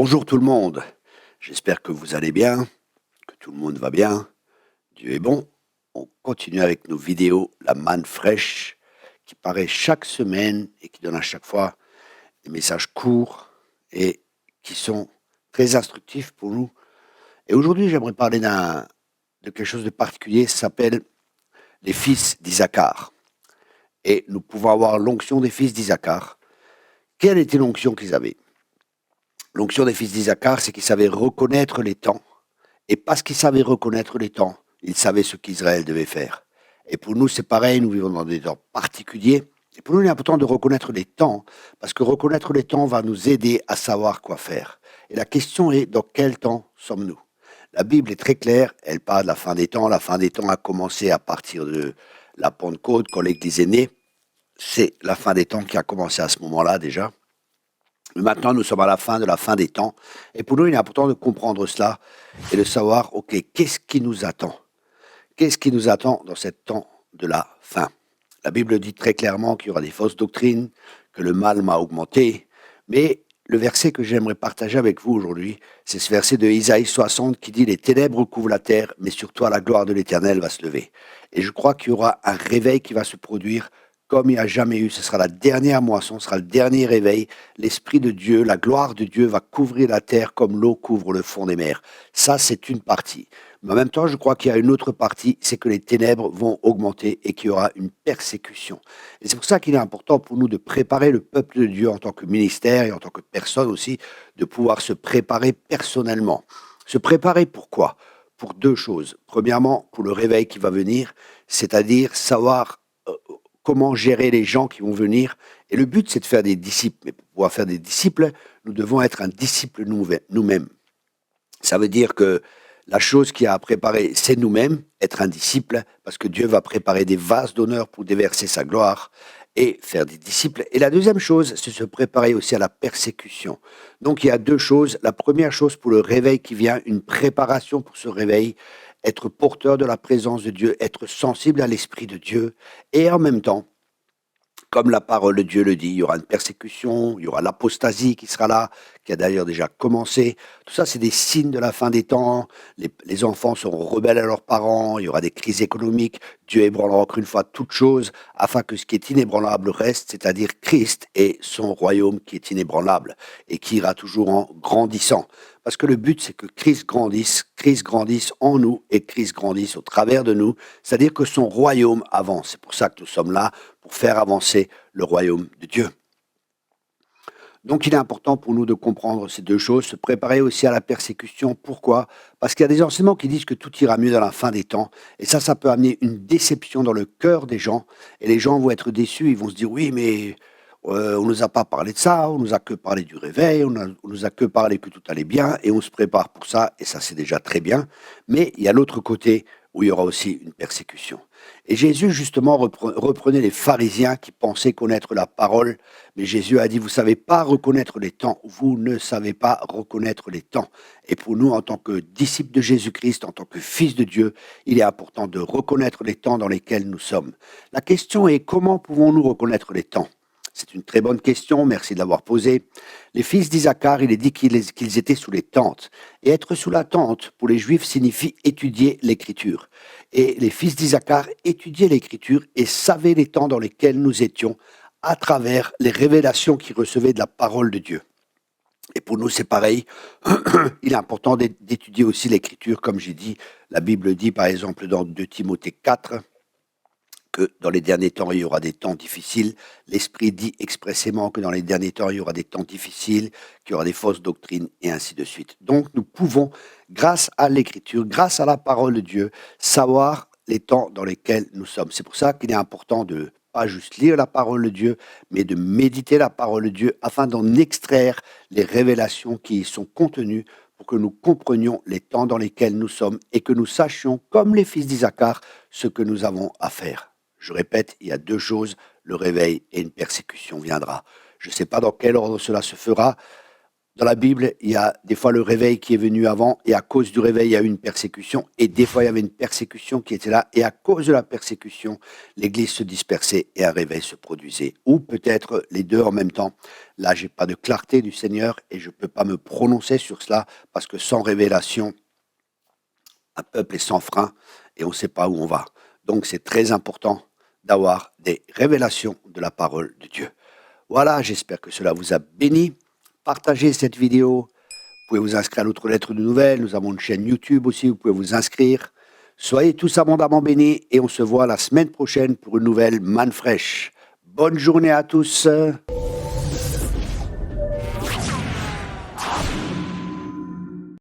Bonjour tout le monde, j'espère que vous allez bien, que tout le monde va bien. Dieu est bon. On continue avec nos vidéos, la manne fraîche, qui paraît chaque semaine et qui donne à chaque fois des messages courts et qui sont très instructifs pour nous. Et aujourd'hui, j'aimerais parler de quelque chose de particulier, ça s'appelle les fils d'Isaacar. Et nous pouvons avoir l'onction des fils d'Isaacar. Quelle était l'onction qu'ils avaient? L'onction des fils d'Isaacar, c'est qu'ils savaient reconnaître les temps. Et parce qu'ils savaient reconnaître les temps, ils savaient ce qu'Israël devait faire. Et pour nous, c'est pareil, nous vivons dans des temps particuliers. Et pour nous, il est important de reconnaître les temps, parce que reconnaître les temps va nous aider à savoir quoi faire. Et la question est, dans quel temps sommes-nous? La Bible est très claire, elle parle de la fin des temps. La fin des temps a commencé à partir de la Pentecôte, quand l'Église est née. C'est la fin des temps qui a commencé à ce moment-là déjà. Mais maintenant, nous sommes à la fin des temps. Et pour nous, il est important de comprendre cela et de savoir, OK, qu'est-ce qui nous attend? Qu'est-ce qui nous attend dans ce temps de la fin? La Bible dit très clairement qu'il y aura des fausses doctrines, que le mal m'a augmenté. Mais le verset que j'aimerais partager avec vous aujourd'hui, c'est ce verset de Isaïe 60 qui dit « Les ténèbres couvrent la terre, mais sur toi la gloire de l'Éternel va se lever. » Et je crois qu'il y aura un réveil qui va se produire comme il n'y a jamais eu. Ce sera la dernière moisson, ce sera le dernier réveil. L'Esprit de Dieu, la gloire de Dieu va couvrir la terre comme l'eau couvre le fond des mers. Ça, c'est une partie. Mais en même temps, je crois qu'il y a une autre partie, c'est que les ténèbres vont augmenter et qu'il y aura une persécution. Et c'est pour ça qu'il est important pour nous de préparer le peuple de Dieu en tant que ministère et en tant que personne aussi, de pouvoir se préparer personnellement. Se préparer pourquoi? Pour deux choses. Premièrement, pour le réveil qui va venir, c'est-à-dire savoir comment gérer les gens qui vont venir. Et le but, c'est de faire des disciples. Mais pour pouvoir faire des disciples, nous devons être un disciple nous-mêmes. Ça veut dire que la chose qui a à préparer, c'est nous-mêmes, être un disciple, parce que Dieu va préparer des vases d'honneur pour déverser sa gloire et faire des disciples. Et la deuxième chose, c'est se préparer aussi à la persécution. Donc il y a deux choses. La première chose pour le réveil qui vient, une préparation pour ce réveil, être porteur de la présence de Dieu, être sensible à l'Esprit de Dieu, et en même temps, comme la parole de Dieu le dit, il y aura une persécution, il y aura l'apostasie qui sera là, qui a d'ailleurs déjà commencé. Tout ça, c'est des signes de la fin des temps. Les enfants seront rebelles à leurs parents, il y aura des crises économiques. Dieu ébranlera encore une fois toutes choses, afin que ce qui est inébranlable reste, c'est-à-dire Christ et son royaume qui est inébranlable et qui ira toujours en grandissant. Parce que le but, c'est que Christ grandisse en nous et Christ grandisse au travers de nous, c'est-à-dire que son royaume avance. C'est pour ça que nous sommes là, pour faire avancer le royaume de Dieu. Donc il est important pour nous de comprendre ces deux choses, se préparer aussi à la persécution. Pourquoi? Parce qu'il y a des enseignements qui disent que tout ira mieux dans la fin des temps. Et ça peut amener une déception dans le cœur des gens. Et les gens vont être déçus, ils vont se dire, oui, mais on ne nous a pas parlé de ça, on nous a que parlé du réveil, on nous a que parlé que tout allait bien, et on se prépare pour ça, et ça c'est déjà très bien. Mais il y a l'autre côté où il y aura aussi une persécution. Et Jésus, justement, reprenait les pharisiens qui pensaient connaître la parole, mais Jésus a dit, vous ne savez pas reconnaître les temps, vous ne savez pas reconnaître les temps. Et pour nous, en tant que disciples de Jésus-Christ, en tant que fils de Dieu, il est important de reconnaître les temps dans lesquels nous sommes. La question est, comment pouvons-nous reconnaître les temps? C'est une très bonne question, merci de l'avoir posée. Les fils d'Isaacar, il est dit qu'ils étaient sous les tentes. Et être sous la tente, pour les Juifs, signifie étudier l'Écriture. Et les fils d'Isaacar étudiaient l'Écriture et savaient les temps dans lesquels nous étions à travers les révélations qu'ils recevaient de la parole de Dieu. Et pour nous, c'est pareil. Il est important d'étudier aussi l'Écriture, comme j'ai dit. La Bible dit, par exemple, dans 2 Timothée 4, que dans les derniers temps, il y aura des temps difficiles. L'Esprit dit expressément que dans les derniers temps, il y aura des temps difficiles, qu'il y aura des fausses doctrines, et ainsi de suite. Donc, nous pouvons, grâce à l'Écriture, grâce à la parole de Dieu, savoir les temps dans lesquels nous sommes. C'est pour ça qu'il est important de pas juste lire la parole de Dieu, mais de méditer la parole de Dieu afin d'en extraire les révélations qui y sont contenues pour que nous comprenions les temps dans lesquels nous sommes et que nous sachions, comme les fils d'Isaacar, ce que nous avons à faire. Je répète, il y a deux choses, le réveil et une persécution viendra. Je ne sais pas dans quel ordre cela se fera. Dans la Bible, il y a des fois le réveil qui est venu avant, et à cause du réveil, il y a eu une persécution, et des fois, il y avait une persécution qui était là, et à cause de la persécution, l'Église se dispersait et un réveil se produisait. Ou peut-être les deux en même temps. Là, j'ai pas de clarté du Seigneur, et je peux pas me prononcer sur cela, parce que sans révélation, un peuple est sans frein, et on ne sait pas où on va. Donc, c'est très important d'avoir des révélations de la parole de Dieu. Voilà, j'espère que cela vous a béni. Partagez cette vidéo. Vous pouvez vous inscrire à l'autre lettre de nouvelles. Nous avons une chaîne YouTube aussi, vous pouvez vous inscrire. Soyez tous abondamment bénis et on se voit la semaine prochaine pour une nouvelle manne fraîche. Bonne journée à tous.